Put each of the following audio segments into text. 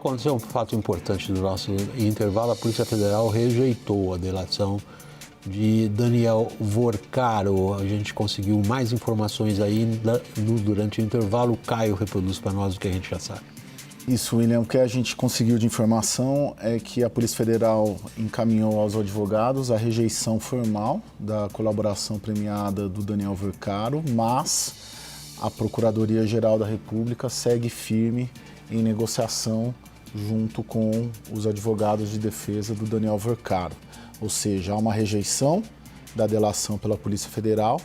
aconteceu um fato importante do nosso intervalo. A Polícia Federal rejeitou a delação de Daniel Vorcaro. A gente conseguiu mais informações aí durante o intervalo. O Caio reproduz para nós o que a gente já sabe. Isso, William. O que a gente conseguiu de informação é que a Polícia Federal encaminhou aos advogados a rejeição formal da colaboração premiada do Daniel Vorcaro, mas a Procuradoria-Geral da República segue firme em negociação junto com os advogados de defesa do Daniel Vorcaro. Ou seja, há uma rejeição da delação pela Polícia Federal,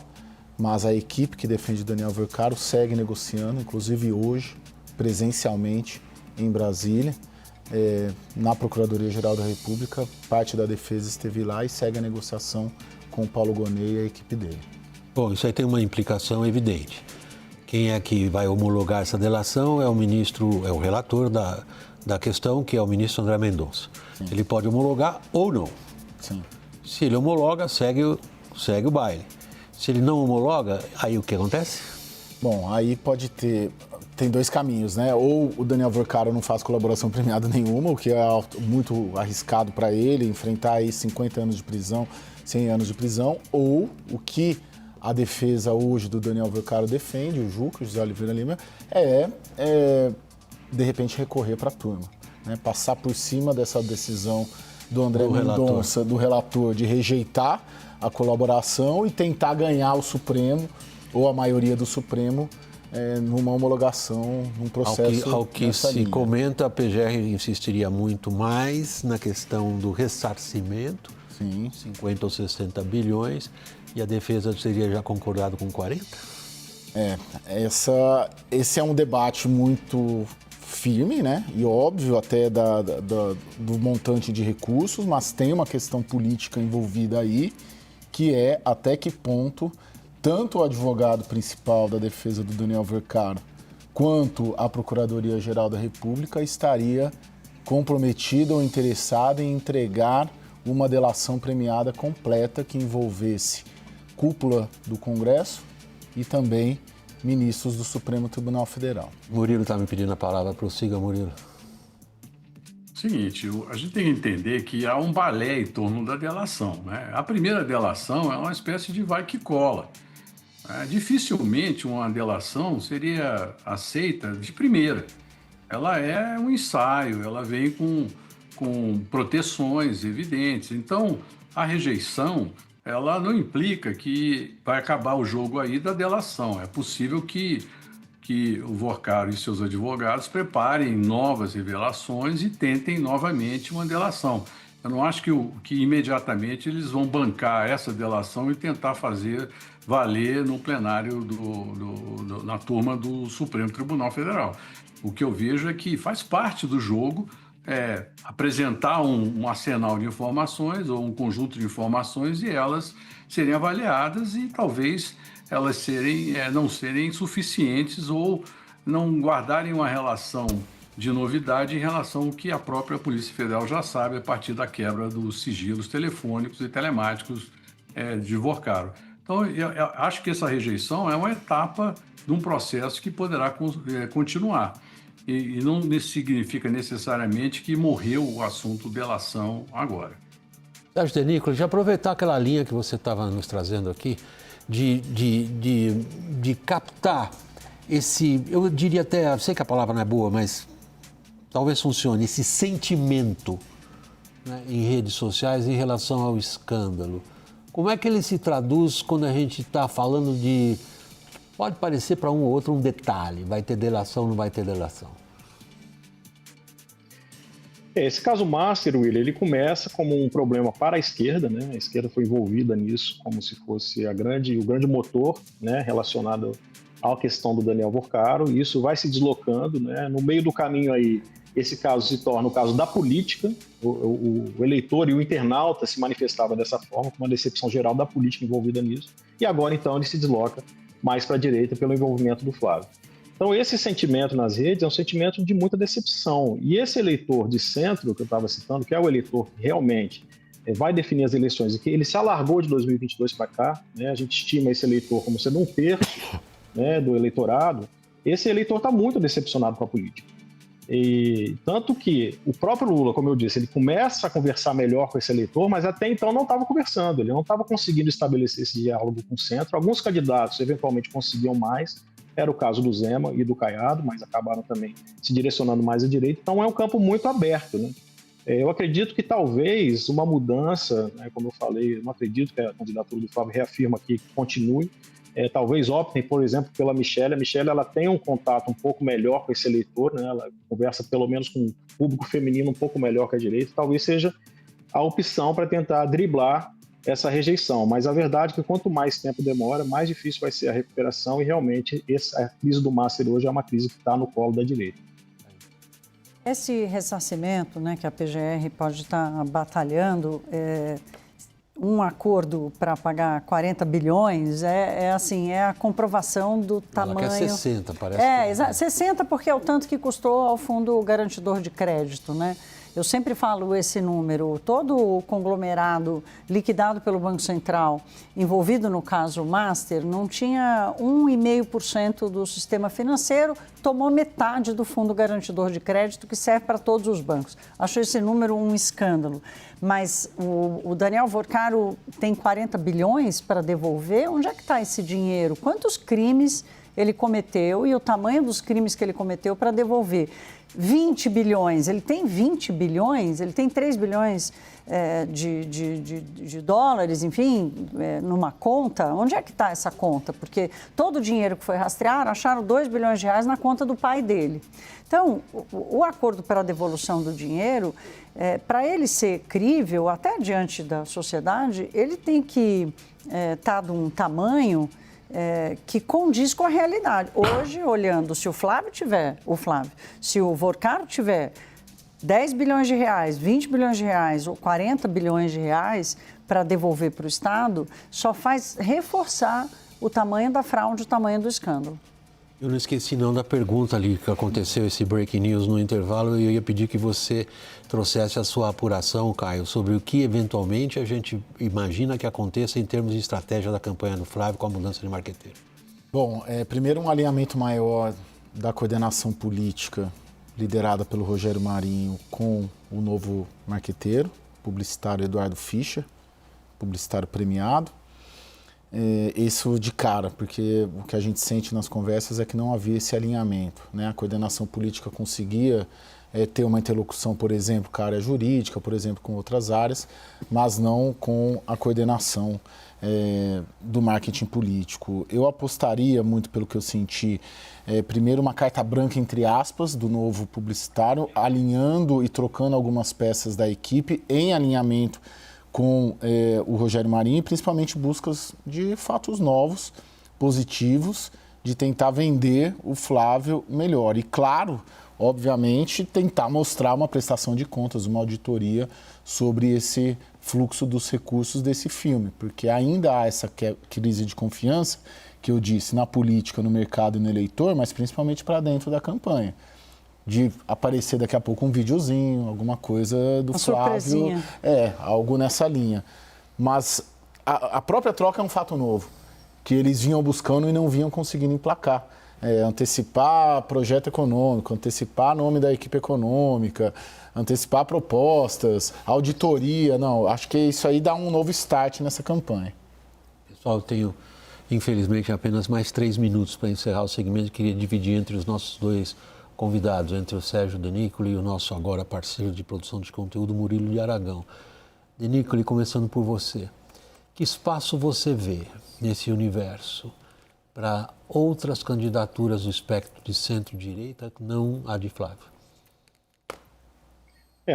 mas a equipe que defende o Daniel Vorcaro segue negociando, inclusive hoje, presencialmente, em Brasília, na Procuradoria-Geral da República. Parte da defesa esteve lá e segue a negociação com o Paulo Gonet e a equipe dele. Bom, isso aí tem uma implicação evidente. Quem é que vai homologar essa delação é o ministro, é o relator da questão, que é o ministro André Mendonça. Sim. Ele pode homologar ou não. Sim. Se ele homologa, segue o baile. Se ele não homologa, aí o que acontece? Bom, aí tem dois caminhos, né? Ou o Daniel Vorcaro não faz colaboração premiada nenhuma, o que é muito arriscado para ele, enfrentar aí 50 anos de prisão, 100 anos de prisão, ou o que a defesa hoje do Daniel Vorcaro defende, o Juca, José Oliveira Lima, de repente recorrer para a turma, né? Passar por cima dessa decisão do André Mendonça, do relator, de rejeitar a colaboração e tentar ganhar o Supremo, ou a maioria do Supremo, numa homologação, num processo. Ao que se linha. comenta, a PGR insistiria muito mais na questão do ressarcimento, Sim. 50 ou 60 bilhões, e a defesa teria já concordado com 40? Esse é um debate muito firme, né? E óbvio até do montante de recursos, mas tem uma questão política envolvida aí, que é até que ponto tanto o advogado principal da defesa do Daniel Vorcaro quanto a Procuradoria-Geral da República estaria comprometida ou interessada em entregar uma delação premiada completa que envolvesse cúpula do Congresso e também ministros do Supremo Tribunal Federal. Murilo está me pedindo a palavra. Prossiga, Murilo. Seguinte, a gente tem que entender que há um balé em torno da delação, né? A primeira delação é uma espécie de vai que cola. Dificilmente uma delação seria aceita de primeira. Ela é um ensaio, ela vem com proteções evidentes. Então, a rejeição, ela não implica que vai acabar o jogo aí da delação. É possível que o Vorcaro e seus advogados preparem novas revelações e tentem novamente uma delação. Eu não acho que imediatamente eles vão bancar essa delação e tentar fazer valer no plenário na turma do Supremo Tribunal Federal. O que eu vejo é que faz parte do jogo apresentar um arsenal de informações ou um conjunto de informações e elas serem avaliadas e talvez elas não serem suficientes ou não guardarem uma relação de novidade em relação ao que a própria Polícia Federal já sabe a partir da quebra dos sigilos telefônicos e telemáticos de Vorcaro. Então, eu acho que essa rejeição é uma etapa de um processo que poderá continuar. E não significa necessariamente que morreu o assunto delação agora. Sérgio De Nicola, de aproveitar aquela linha que você estava nos trazendo aqui, de captar esse, eu diria até, sei que a palavra não é boa, mas talvez funcione, esse sentimento, né, em redes sociais em relação ao escândalo. Como é que ele se traduz quando a gente está falando de... Pode parecer para um ou outro um detalhe, vai ter delação, não vai ter delação? Esse caso Master, William, ele começa como um problema para a esquerda, né? A esquerda foi envolvida nisso como se fosse o grande motor, né, relacionado à questão do Daniel Vorcaro, e isso vai se deslocando, né? No meio do caminho aí, esse caso se torna o caso da política, o eleitor e o internauta se manifestavam dessa forma, com uma decepção geral da política envolvida nisso, e agora então ele se desloca mais para a direita pelo envolvimento do Flávio. Então esse sentimento nas redes é um sentimento de muita decepção, e esse eleitor de centro que eu estava citando, que é o eleitor que realmente vai definir as eleições, e que ele se alargou de 2022 para cá, né? A gente estima esse eleitor como sendo um terço, né, do eleitorado. Esse eleitor está muito decepcionado com a política. E tanto que o próprio Lula, como eu disse, ele começa a conversar melhor com esse eleitor, mas até então não estava conversando, ele não estava conseguindo estabelecer esse diálogo com o centro. Alguns candidatos eventualmente conseguiam mais, era o caso do Zema e do Caiado, mas acabaram também se direcionando mais à direita. Então é um campo muito aberto, né? Eu acredito que talvez uma mudança, né, como eu falei, eu não acredito que a candidatura do Flávio reafirma aqui que continue. Talvez optem, por exemplo, pela Michelle. A Michelle ela tem um contato um pouco melhor com esse eleitor, né? Ela conversa pelo menos com um público feminino um pouco melhor que a direita. Talvez seja a opção para tentar driblar essa rejeição. Mas a verdade é que quanto mais tempo demora, mais difícil vai ser a recuperação e realmente a crise do Master hoje é uma crise que está no colo da direita. Esse ressarcimento, né, que a PGR pode estar batalhando, um acordo para pagar 40 bilhões é a comprovação do tamanho... Ela quer 60, parece. 60 porque é o tanto que custou ao Fundo Garantidor de Crédito, né? Eu sempre falo esse número, todo o conglomerado liquidado pelo Banco Central, envolvido no caso Master, não tinha 1,5% do sistema financeiro, tomou metade do Fundo Garantidor de Crédito, que serve para todos os bancos. Acho esse número um escândalo. Mas o Daniel Vorcaro tem 40 bilhões para devolver? Onde é que está esse dinheiro? Quantos crimes ele cometeu e o tamanho dos crimes que ele cometeu para devolver? 20 bilhões, ele tem 20 bilhões, ele tem 3 bilhões de dólares, enfim, numa conta. Onde é que está essa conta? Porque todo o dinheiro que foi rastreado, acharam 2 bilhões de reais na conta do pai dele. Então, o acordo para a devolução do dinheiro, para ele ser crível, até diante da sociedade, ele tem que estar de um tamanho que condiz com a realidade. Hoje, olhando, se se o Vorcaro tiver 10 bilhões de reais, 20 bilhões de reais ou 40 bilhões de reais para devolver para o Estado, só faz reforçar o tamanho da fraude, o tamanho do escândalo. Eu não esqueci não da pergunta ali que aconteceu, esse breaking news no intervalo, e eu ia pedir que você trouxesse a sua apuração, Caio, sobre o que eventualmente a gente imagina que aconteça em termos de estratégia da campanha do Flávio com a mudança de marqueteiro. Bom, primeiro um alinhamento maior da coordenação política liderada pelo Rogério Marinho com o novo marqueteiro, publicitário Eduardo Fischer, publicitário premiado. Isso de cara, porque o que a gente sente nas conversas é que não havia esse alinhamento, né? A coordenação política conseguia ter uma interlocução, por exemplo, com a área jurídica, por exemplo, com outras áreas, mas não com a coordenação do marketing político. Eu apostaria muito pelo que eu senti, primeiro uma carta branca, entre aspas, do novo publicitário, alinhando e trocando algumas peças da equipe em alinhamento com o Rogério Marinho, e principalmente buscas de fatos novos, positivos, de tentar vender o Flávio melhor. E claro, obviamente, tentar mostrar uma prestação de contas, uma auditoria sobre esse fluxo dos recursos desse filme, porque ainda há essa crise de confiança, que eu disse, na política, no mercado e no eleitor, mas principalmente para dentro da campanha. De aparecer daqui a pouco um videozinho, alguma coisa do uma Flávio. Surpresinha. Algo nessa linha. Mas a própria troca é um fato novo, que eles vinham buscando e não vinham conseguindo emplacar. Antecipar projeto econômico, antecipar nome da equipe econômica, antecipar propostas, auditoria. Não, acho que isso aí dá um novo start nessa campanha. Pessoal, eu tenho, infelizmente, apenas mais 3 minutos para encerrar o segmento. Queria dividir entre os nossos dois convidados, entre o Sérgio Denícoli e o nosso agora parceiro de produção de conteúdo, Murilo de Aragão. Denícoli, começando por você. Que espaço você vê nesse universo para outras candidaturas do espectro de centro-direita, não a de Flávio?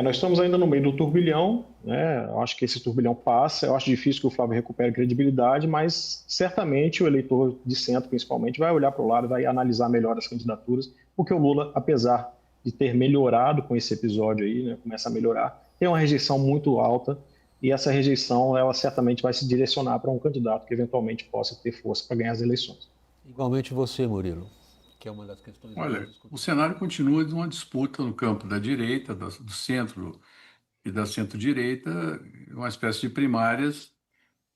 Nós estamos ainda no meio do turbilhão, né? Eu acho que esse turbilhão passa, eu acho difícil que o Flávio recupere credibilidade, mas certamente o eleitor de centro, principalmente, vai olhar para o lado, vai analisar melhor as candidaturas, porque o Lula, apesar de ter melhorado com esse episódio aí, né, começa a melhorar, tem uma rejeição muito alta, e essa rejeição, ela certamente vai se direcionar para um candidato que eventualmente possa ter força para ganhar as eleições. Igualmente você, Murilo, que é uma das questões... Olha, o cenário continua de uma disputa no campo da direita, do centro e da centro-direita, uma espécie de primárias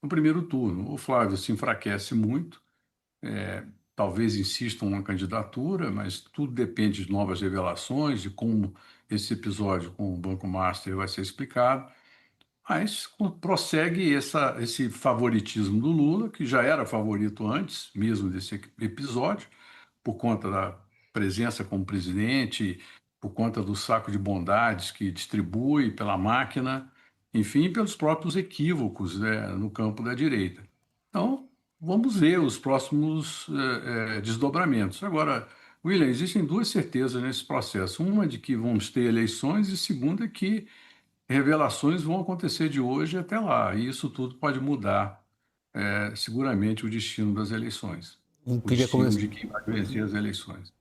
no primeiro turno. O Flávio se enfraquece muito, talvez insistam na candidatura, mas tudo depende de novas revelações, de como esse episódio com o Banco Master vai ser explicado. Mas prossegue esse favoritismo do Lula, que já era favorito antes mesmo desse episódio, por conta da presença como presidente, por conta do saco de bondades que distribui pela máquina, enfim, pelos próprios equívocos, né, no campo da direita. Então, vamos ver os próximos desdobramentos. Agora, William, existem duas certezas nesse processo. Uma de que vamos ter eleições e segunda que revelações vão acontecer de hoje até lá. E isso tudo pode mudar seguramente o destino das eleições, Não o queria destino começar. de quem vai vencer as eleições.